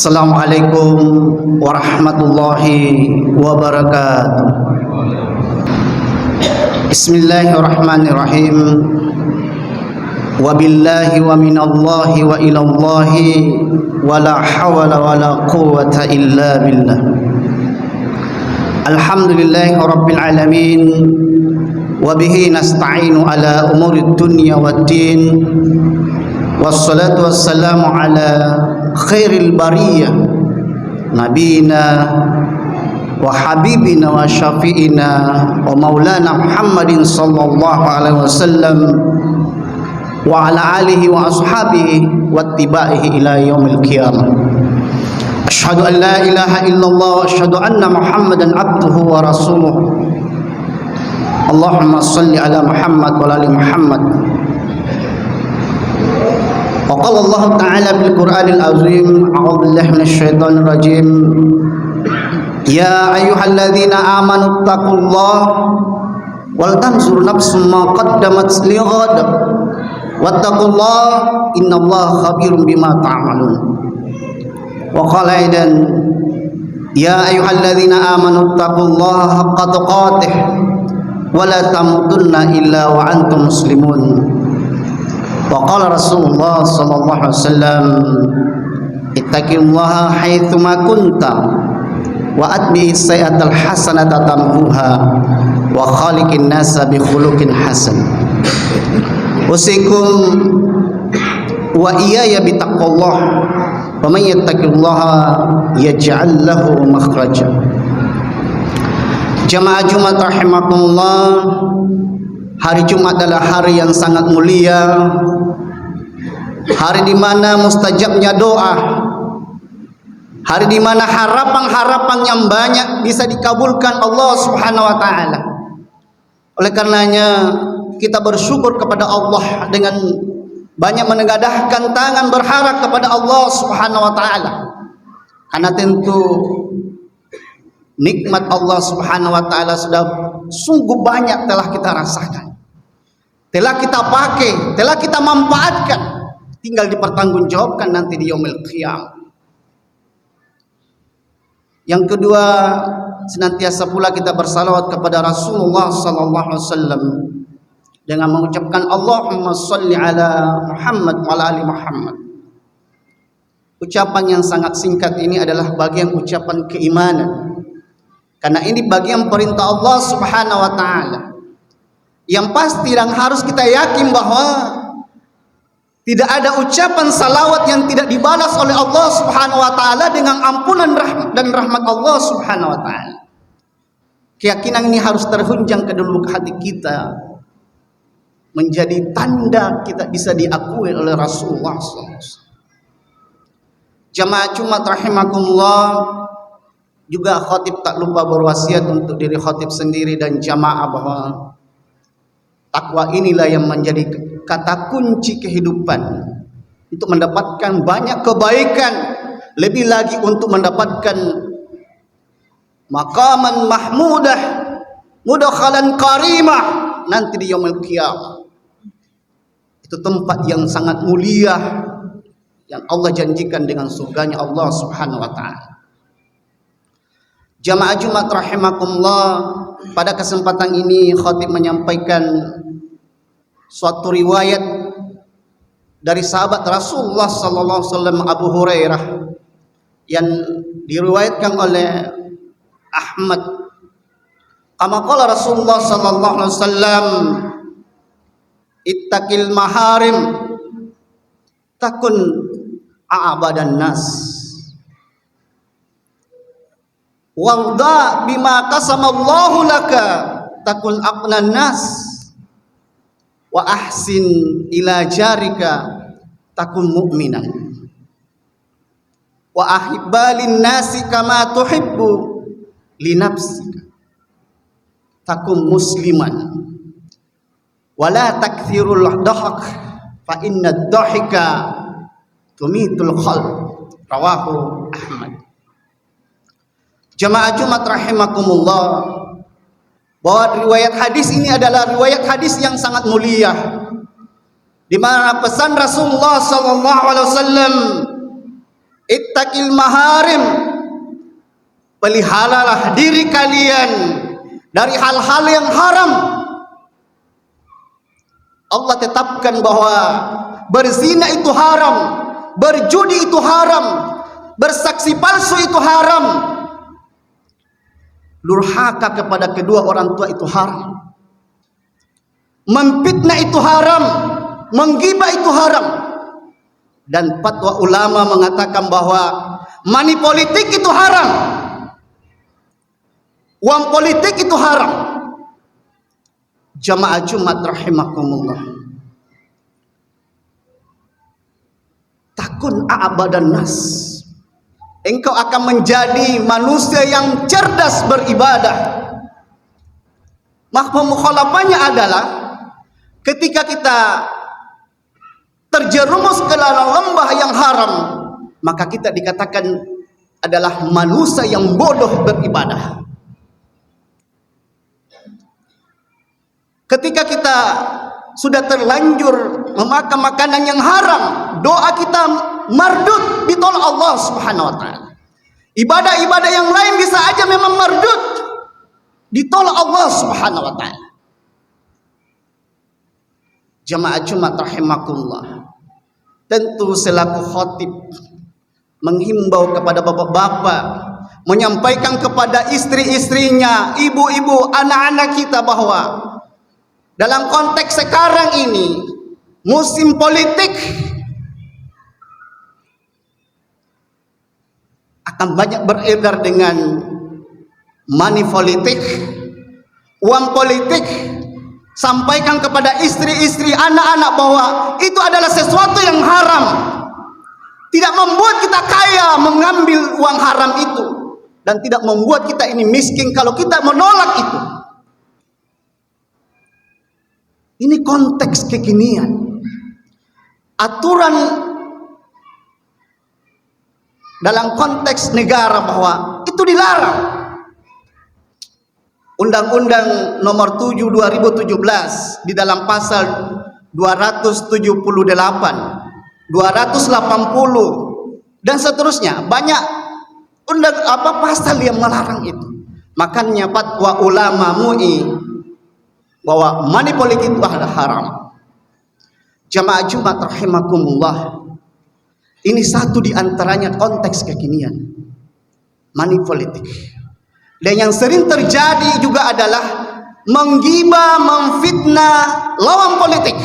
Assalamualaikum warahmatullahi wabarakatuh. Bismillahirrahmanirrahim. Wabillahi wa minallahi wa ilallahi wa la hawla wa la quwwata illa billah. Alhamdulillahi rabbil alamin. Wa bihi nasta'inu ala umuri dunya waddin. Wassalatu wassalamu ala khairil bariyah nabina wa habibina wa syafi'ina wa maulana Muhammadin sallallahu alaihi wasallam wa ala alihi wa ashabihi wa tibaihi ila yaumil qiyamah. Asyhadu an la ilaha illallah wa asyhadu anna Muhammadan abduhu wa rasuluh. Allahumma salli ala Muhammad wa ali Muhammad. وقال الله تعالى في القرآن العظيم أعوذ بالله من الشيطان الرجيم يا أيها الذين آمنوا اتقوا الله ولتنظر نفس ما قدمت لغد واتقوا الله إن الله خبير بما تعملون وقال أيضا يا أيها الذين آمنوا اتقوا الله حق تقاته ولا تموتن إلا وأنتم مسلمون وقال رسول الله صلى الله عليه وسلم اتق الله حيثما كنت وأتبع السيئة الحسنة تمحوها وخالق الناس بخلق حسن. أوصيكم وإياي بتقوى الله ومن يتق الله يجعل له مخرجا. Jamaah Jumat rahimakumullah, hari Jumat adalah hari yang sangat mulia, hari di mana mustajabnya doa, hari di mana harapan-harapan yang banyak bisa dikabulkan Allah Subhanahu wa taala. Oleh karenanya kita bersyukur kepada Allah dengan banyak menengadahkan tangan berharap kepada Allah Subhanahu wa taala. Karena tentu nikmat Allah Subhanahu wa taala sudah sungguh banyak telah kita rasakan, telah kita pakai, telah kita manfaatkan, tinggal dipertanggungjawabkan nanti di yaumil qiyamah. Yang kedua, senantiasa pula kita bersalawat kepada Rasulullah sallallahu alaihi wasallam dengan mengucapkan Allahumma shalli ala Muhammad wa ala ali Muhammad. Ucapan yang sangat singkat ini adalah bagian ucapan keimanan, karena ini bagian perintah Allah Subhanahu wa taala. Yang pasti dan harus kita yakin bahwa tidak ada ucapan salawat yang tidak dibalas oleh Allah Subhanahu wa taala dengan ampunan dan rahmat Allah Subhanahu wa taala. Keyakinan ini harus terhunjang ke dalam hati kita, menjadi tanda kita bisa diakui oleh Rasulullah SAW. Jamaah Jumat rahimakumullah, juga khatib tak lupa berwasiat untuk diri khatib sendiri dan jamaah bahwa takwa inilah yang menjadi kata kunci kehidupan untuk mendapatkan banyak kebaikan, lebih lagi untuk mendapatkan maqaman mahmudah, mudakhalan karimah nanti di yaumil qiyamah. Itu tempat yang sangat mulia yang Allah janjikan dengan surganya Allah Subhanahu wa taala. Jamaah Jumat rahimakumullah, pada kesempatan ini khatib menyampaikan suatu riwayat dari sahabat Rasulullah sallallahu alaihi wasallam Abu Hurairah yang diriwayatkan oleh Ahmad. Kama qala Rasulullah sallallahu alaihi wasallam, ittaqil maharim takun a'badan nas warda bima qasamallahu laka takun aqnan nas wa ahsin ila jarika takun mu'minan wa ahibbalin nasi kama tuhibbu li nafsika takun musliman wala takthirul dhahak fa inna dhahika tumitul qalb. Rawahu Ahmad. Jamaah Jumat rahimakumullah, bahwa riwayat hadis ini adalah riwayat hadis yang sangat mulia, di mana pesan Rasulullah sallallahu alaihi wasallam Ittaqil maharim, peliharalah diri kalian dari hal-hal yang haram. Allah tetapkan bahwa berzina itu haram, berjudi itu haram, bersaksi palsu itu haram, durhaka kepada kedua orang tua itu haram, memfitnah itu haram, menggibah itu haram. Dan fatwa ulama mengatakan bahwa money politik itu haram, uang politik itu haram. Jamaah Jumat rahimakumullah, takun a'badan nas, engkau akan menjadi manusia yang cerdas beribadah. Mafhum mukhalafahnya adalah ketika kita terjerumus ke dalam lembah yang haram, maka kita dikatakan adalah manusia yang bodoh beribadah. Ketika kita sudah terlanjur memakan makanan yang haram, doa kita mardud ditolak Allah Subhanahu wa taala. Ibadah-ibadah yang lain bisa aja memang mardud ditolak Allah Subhanahu wa taala. Jamaah Jumat rahimakumullah, tentu selaku khatib menghimbau kepada bapak-bapak, menyampaikan kepada istri-istrinya, ibu-ibu, anak-anak kita bahwa dalam konteks sekarang ini musim politik akan banyak beredar dengan money politik, uang politik. Sampaikan kepada istri-istri, anak-anak bahwa itu adalah sesuatu yang haram. Tidak membuat kita kaya mengambil uang haram itu, dan tidak membuat kita ini miskin kalau kita menolak itu. Ini konteks kekinian. Aturan dalam konteks negara bahwa itu dilarang. Undang-Undang nomor 7 2017 di dalam pasal 278, 280 dan seterusnya, banyak pasal yang melarang itu. Makanya fatwa ulama MUI bahwa money politik itu adalah haram. Jamaah Jumat rahimakumullah, ini satu di antaranya konteks kekinian, money politik. Dan yang sering terjadi juga adalah menggibah, memfitnah lawan politik.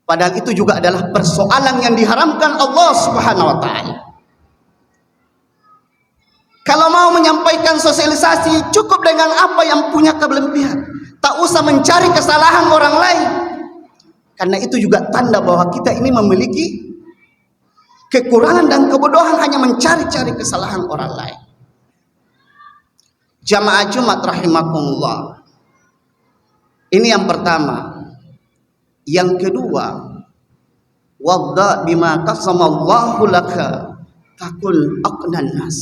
Padahal itu juga adalah persoalan yang diharamkan Allah Subhanahu wa taala. Kalau mau menyampaikan sosialisasi, cukup dengan apa yang punya kelebihan. Tak usah mencari kesalahan orang lain. Karena itu juga tanda bahwa kita ini memiliki kekurangan dan kebodohan, hanya mencari-cari kesalahan orang lain. Jamaah Jumat rahimakumullah, ini yang pertama. Yang kedua, wadda bima qasamallahu laka takun aqnan nas,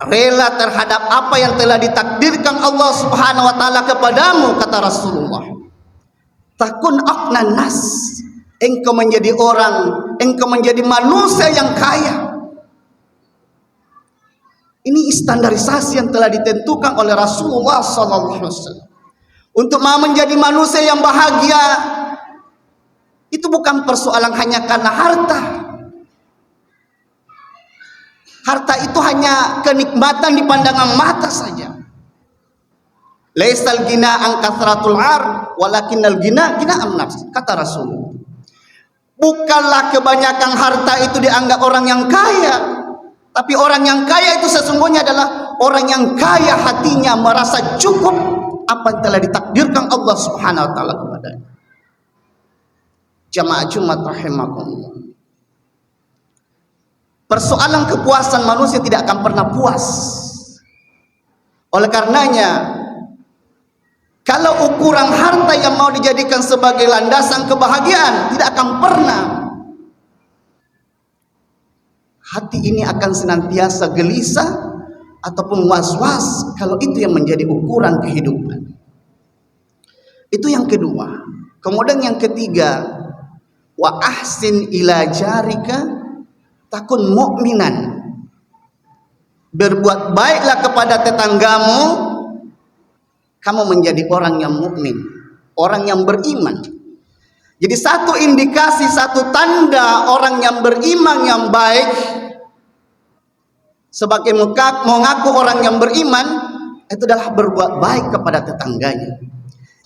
rela terhadap apa yang telah ditakdirkan Allah Subhanahu wa taala kepadamu, kata Rasulullah. Takun aqnan nas, engkau menjadi manusia yang kaya. Ini standarisasi yang telah ditentukan oleh Rasulullah SAW. Untuk mau menjadi manusia yang bahagia, itu bukan persoalan hanya karena harta. Harta itu hanya kenikmatan di pandangan mata saja. Laisal ghina an kathratul ar, walakinnal ghina ghina'an nafs, kata Rasulullah. Bukanlah kebanyakan harta itu dianggap orang yang kaya. Tapi orang yang kaya itu sesungguhnya adalah orang yang kaya hatinya, merasa cukup apa yang telah ditakdirkan Allah Subhanahu wa taala kepadanya. Jamaah Jumat rahimakumullah, persoalan kepuasan manusia tidak akan pernah puas. Oleh karenanya, kalau ukuran harta yang mau dijadikan sebagai landasan kebahagiaan, tidak akan pernah. Hati ini akan senantiasa gelisah ataupun was-was kalau itu yang menjadi ukuran kehidupan. Itu yang kedua. Kemudian yang ketiga, wa ahsin ila jarika takun mukminan. Berbuat baiklah kepada tetanggamu, kamu menjadi orang yang mukmin, orang yang beriman. Jadi satu indikasi, satu tanda orang yang beriman yang baik, sebagai mengaku orang yang beriman, itu adalah berbuat baik kepada tetangganya.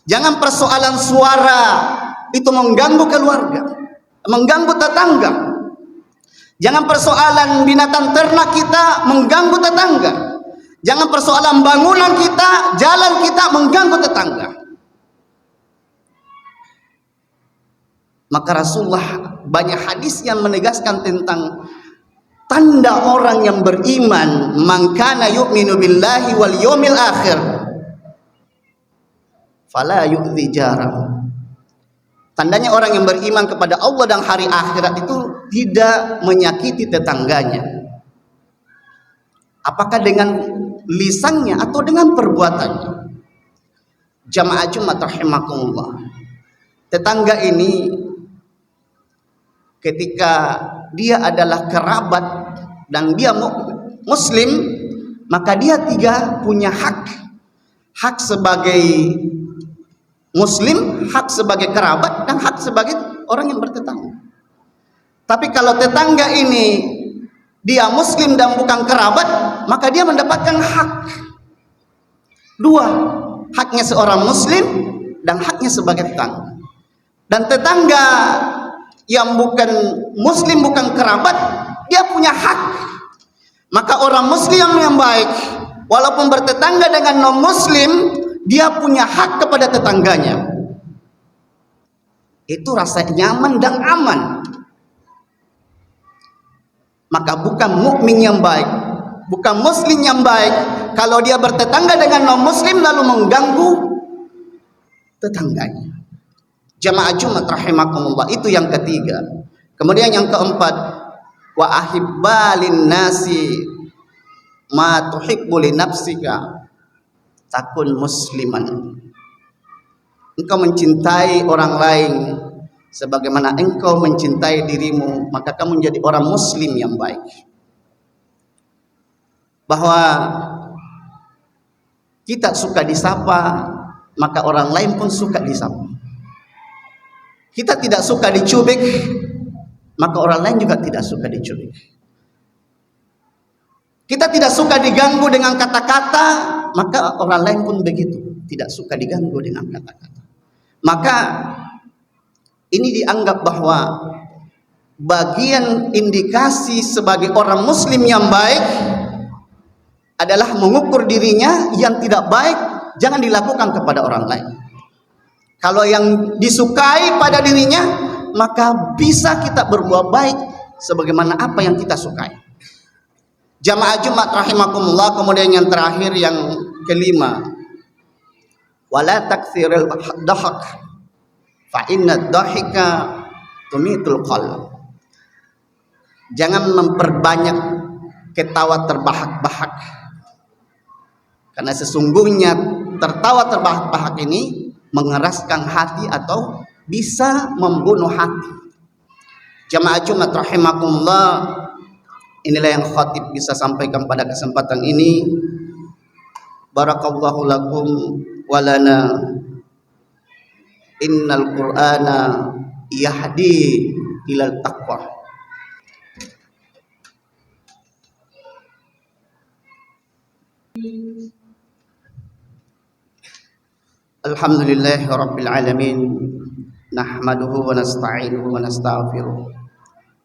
Jangan persoalan suara itu mengganggu keluarga, mengganggu tetangga. Jangan persoalan binatang ternak kita mengganggu tetangga. Jangan persoalan bangunan kita, jalan kita mengganggu tetangga. Maka Rasulullah banyak hadis yang menegaskan tentang tanda orang yang beriman, man kana yu'minu billahi wal yawmil akhir fala yu'dzi jarah. Tandanya orang yang beriman kepada Allah dan hari akhirat itu tidak menyakiti tetangganya. Apakah dengan lisannya atau dengan perbuatannya? Jamaah Jumat rahimakumullah. Tetangga ini ketika dia adalah kerabat dan dia muslim, maka dia punya hak sebagai muslim, hak sebagai kerabat, dan hak sebagai orang yang bertetangga. Tapi kalau tetangga ini dia muslim dan bukan kerabat, maka dia mendapatkan hak dua, haknya seorang muslim dan haknya sebagai tetangga. Dan tetangga yang bukan muslim, bukan kerabat, dia punya hak. Maka orang muslim yang baik, walaupun bertetangga dengan non muslim, dia punya hak kepada tetangganya. Itu rasa nyaman dan aman. Maka bukan mukmin yang baik, bukan muslim yang baik, kalau dia bertetangga dengan non muslim lalu mengganggu tetangganya. Jamaah Jumat rahimakumullah, itu yang ketiga. Kemudian yang keempat, wa ahibbalin nasi ma tuhibbu li nafsika takun musliman. Engkau mencintai orang lain sebagaimana engkau mencintai dirimu, maka kamu menjadi orang muslim yang baik. Bahwa kita suka disapa, maka orang lain pun suka disapa. Kita tidak suka dicubit, maka orang lain juga tidak suka dicubit. Kita tidak suka diganggu dengan kata-kata, maka orang lain pun begitu, tidak suka diganggu dengan kata-kata. Maka ini dianggap bahwa bagian indikasi sebagai orang muslim yang baik adalah mengukur dirinya, yang tidak baik jangan dilakukan kepada orang lain. Kalau yang disukai pada dirinya, maka bisa kita berbuat baik sebagaimana apa yang kita sukai. Jamaah Jumat rahimakumullah. Kemudian yang terakhir, yang kelima, wala taktsiril dhahak fa inna dhahika tumitul qalb. Jangan memperbanyak ketawa terbahak-bahak, karena sesungguhnya tertawa terbahak-bahak ini mengeraskan hati atau bisa membunuh hati. Jamaah Jumat rahimakumullah, inilah yang khatib bisa sampaikan pada kesempatan ini. Barakallahu lakum walana. Innal Qur'ana yahdi ilal taqwa. Alhamdulillahi rabbil alamin. Nahmaduhu wa nasta'inuhu wa nastaghfiruh.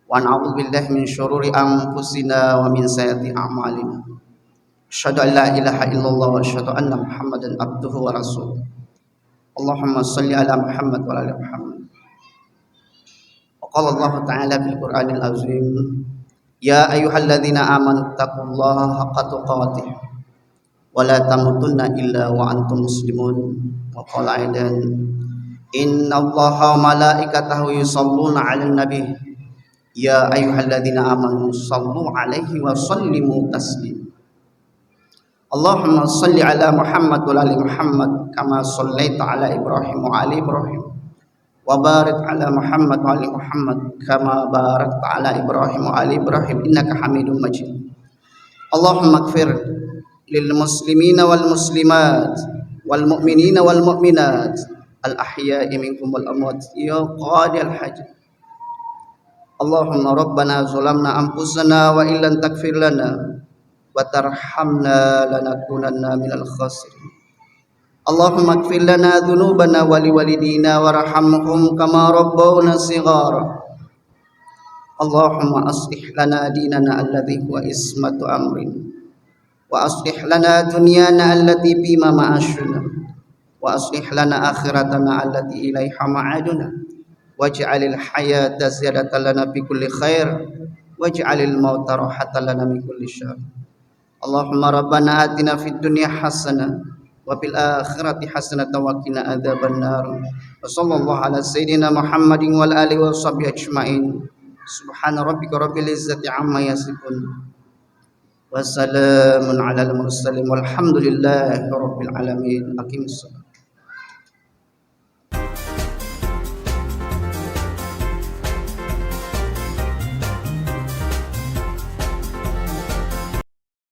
Wa na'udzu billahi min syururi anfusina wa min sayyiati a'malina. Asyhadu an la ilaha illallah wa asyhadu anna Muhammadan abduhu wa rasuluh. Allahumma shalli ala Muhammad wa ala Muhammad. Wa qala Allah ta'ala fil Qur'anil azim, ya ayyuhalladzina amanu taqullaha haqqa tuqatih wa la tamutunna illa wa antum muslimun. Wa qala aidan, innallaha wa malaikatahu yusholluna 'alan nabi ya ayyuhalladzina amanu shallu 'alaihi wa sallimu taslima. Allahumma shalli ala Muhammad wa ali Muhammad kama shallaita ala Ibrahim wa ali Ibrahim wa wa barik ala Muhammad wa ali Muhammad kama barakta ala Ibrahim wa ali Ibrahim innaka Hamidum Majid. Allahumma ighfir lil muslimina wal muslimat wal mu'minina wal mu'minat al ahya'i minkum wal amwat ya qadil hajat. Allahumma rabbana zalamna anfusana wa illam taghfir lana wa tarhamna lanakunanna minal khasirin. Allahumma ighfir lana dhunubana wa liwalidina warhamhum kama rabbawna shighara. Allahumma aslih lana dinana alladhi huwa ismatu amrin wa aslih lana dunyana allati bima ma'ashuna wa aslih lana akhiratana allati ilaiha ma'aduna waj'alil hayata ziyadatan lana fi kulli khair waj'alil mauta rahatan lana min kulli syarr. Allahumma rabbana atina fid dunya hasanah wa fil akhirati hasanatan wa qina adzabannar. Wa sallallahu ala sayyidina Muhammadin wal alihi wa sahbihi ajmain. Subhana rabbika rabbil izzati amma yasifun. Wa salamun alal mursalin walhamdulillahi rabbil alamin. Aqimissalam.